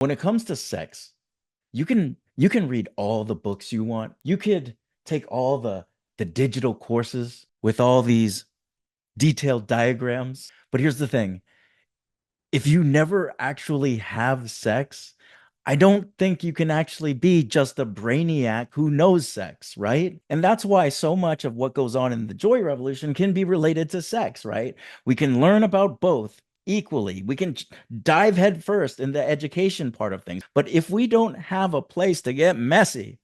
When it comes to sex, you can read all the books you want. You could take all the digital courses with all these detailed diagrams. But here's the thing. If you never actually have sex, I don't think you can actually be just a brainiac who knows sex, right? And that's why so much of what goes on in the joy revolution can be related to sex, right? We can learn about both equally. We can dive headfirst in the education part of things. But if we don't have a place to get messy,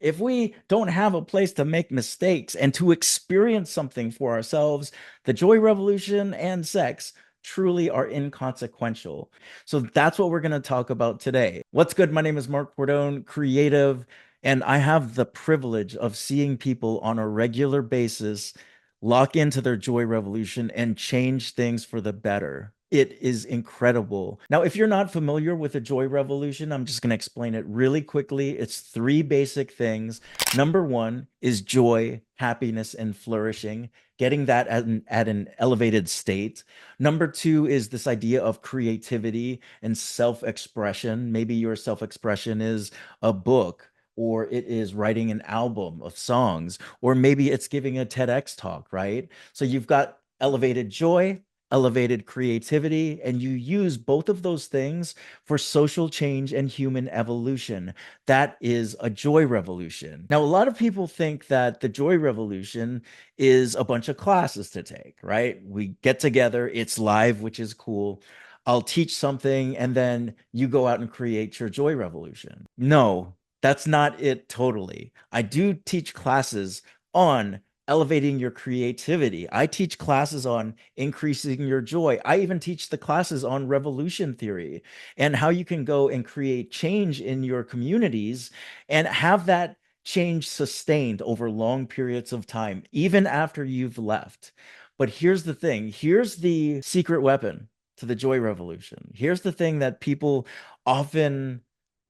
if we don't have a place to make mistakes and to experience something for ourselves, the joy revolution and sex truly are inconsequential. So that's what we're going to talk about today. What's good? My name is Marc Cordon Creative, and I have the privilege of seeing people on a regular basis lock into their joy revolution and change things for the better. It is incredible. Now, if you're not familiar with the joy revolution, I'm just going to explain it really quickly. It's three basic things. Number one is joy, happiness, and flourishing, getting that at an elevated state. Number two is this idea of creativity and self expression. Maybe your self expression is a book, or it is writing an album of songs, or maybe it's giving a TEDx talk, right? So you've got elevated joy, elevated creativity, and you use both of those things for social change and human evolution. That is a joy revolution. Now, a lot of people think that the joy revolution is a bunch of classes to take, right? We get together, it's live, which is cool. I'll teach something, and then you go out and create your joy revolution. No, that's not it totally. I do teach classes on elevating your creativity. I teach classes on increasing your joy. I even teach the classes on revolution theory and how you can go and create change in your communities and have that change sustained over long periods of time, even after you've left. But here's the thing, here's the secret weapon to the joy revolution. Here's the thing that people often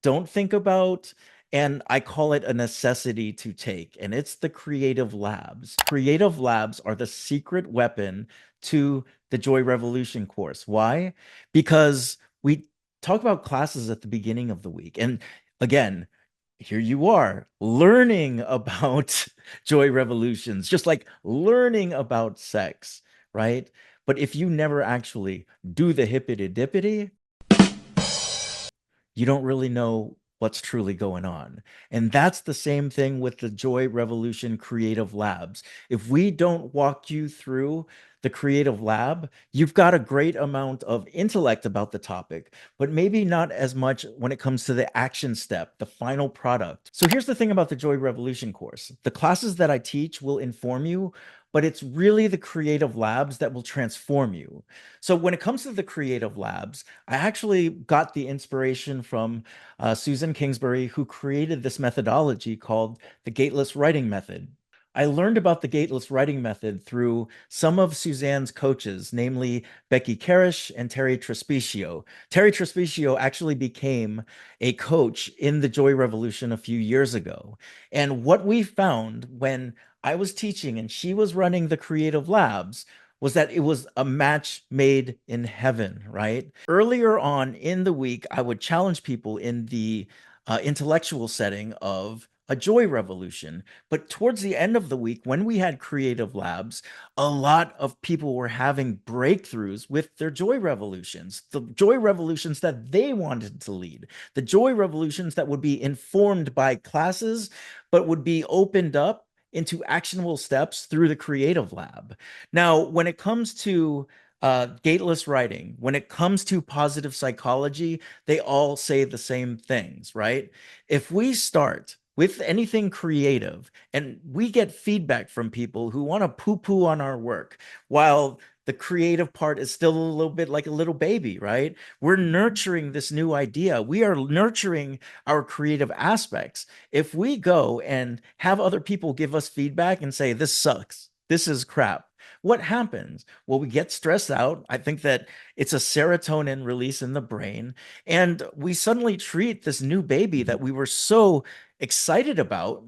don't think about, and I call it a necessity to take, and it's the creative labs. Creative labs are the secret weapon to the Joy Revolution course. Why? Because we talk about classes at the beginning of the week. And again, here you are learning about joy revolutions, just like learning about sex, right? But if you never actually do the hippity dippity, you don't really know what's truly going on. And that's the same thing with the Joy Revolution Creative Labs. If we don't walk you through the creative lab, you've got a great amount of intellect about the topic, but maybe not as much when it comes to the action step, the final product. So here's the thing about the Joy Revolution course. The classes that I teach will inform you, but it's really the creative labs that will transform you. So when it comes to the creative labs, I actually got the inspiration from Susan Kingsbury, who created this methodology called the gateless writing method. I learned about the gateless writing method through some of Suzanne's coaches, namely Becky Carish and Terry Trespicio. Terry Trespicio actually became a coach in the Joy Revolution a few years ago. And what we found when I was teaching and she was running the creative labs was that it was a match made in heaven, right? Earlier on in the week, I would challenge people in the intellectual setting of a joy revolution. But towards the end of the week, when we had creative labs, a lot of people were having breakthroughs with their joy revolutions, the joy revolutions that they wanted to lead, the joy revolutions that would be informed by classes, but would be opened up into actionable steps through the creative lab. Now, when it comes to gateless writing, when it comes to positive psychology, they all say the same things, right? If we start with anything creative and we get feedback from people who want to poo poo on our work, while the creative part is still a little bit like a little baby, right? We're nurturing this new idea. We are nurturing our creative aspects. If we go and have other people give us feedback and say, this sucks, this is crap, what happens? Well, we get stressed out. I think that it's a serotonin release in the brain. And we suddenly treat this new baby that we were so excited about.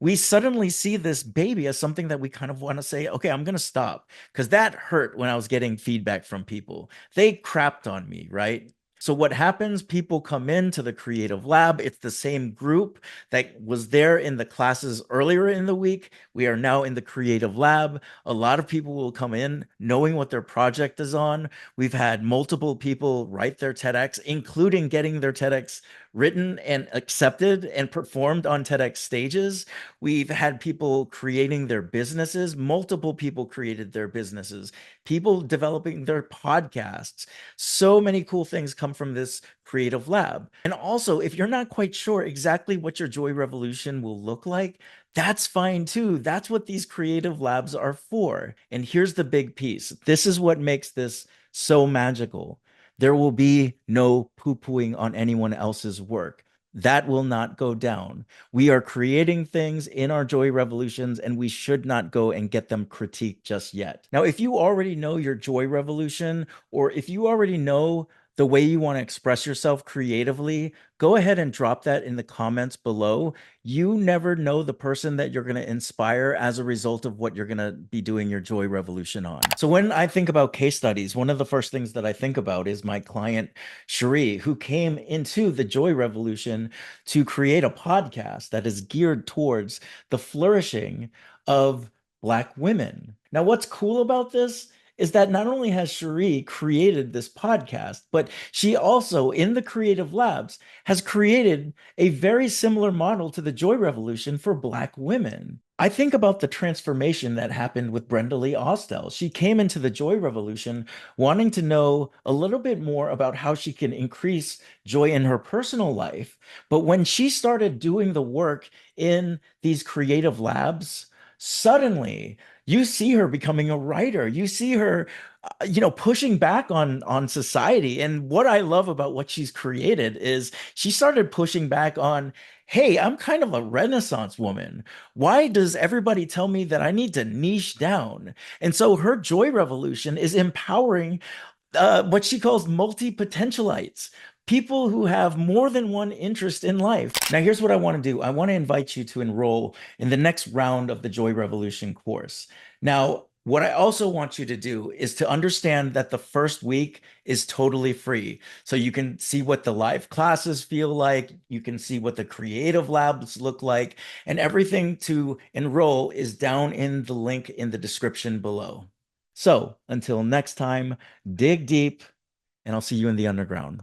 We suddenly see this baby as something that we kind of want to say, okay, I'm going to stop because that hurt when I was getting feedback from people. They crapped on me, right? So what happens? People come into the creative lab. It's the same group that was there in the classes earlier in the week. We are now in the creative lab. A lot of people will come in knowing what their project is on. We've had multiple people write their TEDx, including getting their TEDx written and accepted and performed on TEDx stages. We've had people creating their businesses. Multiple people created their businesses, people developing their podcasts. So many cool things come from this creative lab. And also, if you're not quite sure exactly what your Joy Revolution will look like, that's fine too. That's what these creative labs are for. And here's the big piece. This is what makes this so magical. There will be no poo-pooing on anyone else's work. That will not go down. We are creating things in our Joy Revolutions, and we should not go and get them critiqued just yet. Now, if you already know your Joy Revolution, or if you already know the way you want to express yourself creatively, go ahead and drop that in the comments below. You never know the person that you're going to inspire as a result of what you're going to be doing your Joy Revolution on. So when I think about case studies, one of the first things that I think about is my client, Cherie, who came into the Joy Revolution to create a podcast that is geared towards the flourishing of Black women. Now, what's cool about this is that not only has Cherie created this podcast, but she also, in the creative labs, has created a very similar model to the Joy Revolution for Black women. I think about the transformation that happened with Brenda Lee Austell. She came into the Joy Revolution wanting to know a little bit more about how she can increase joy in her personal life. But when she started doing the work in these creative labs, suddenly you see her becoming a writer. You see her, pushing back on society. And what I love about what she's created is she started pushing back on, hey, I'm kind of a Renaissance woman. Why does everybody tell me that I need to niche down? And so her joy revolution is empowering what she calls multi-potentialites, people who have more than one interest in life. Now, here's what I want to do. I want to invite you to enroll in the next round of the Joy Revolution course. Now, what I also want you to do is to understand that the first week is totally free. So you can see what the live classes feel like, you can see what the creative labs look like, and everything to enroll is down in the link in the description below. So until next time, dig deep, and I'll see you in the underground.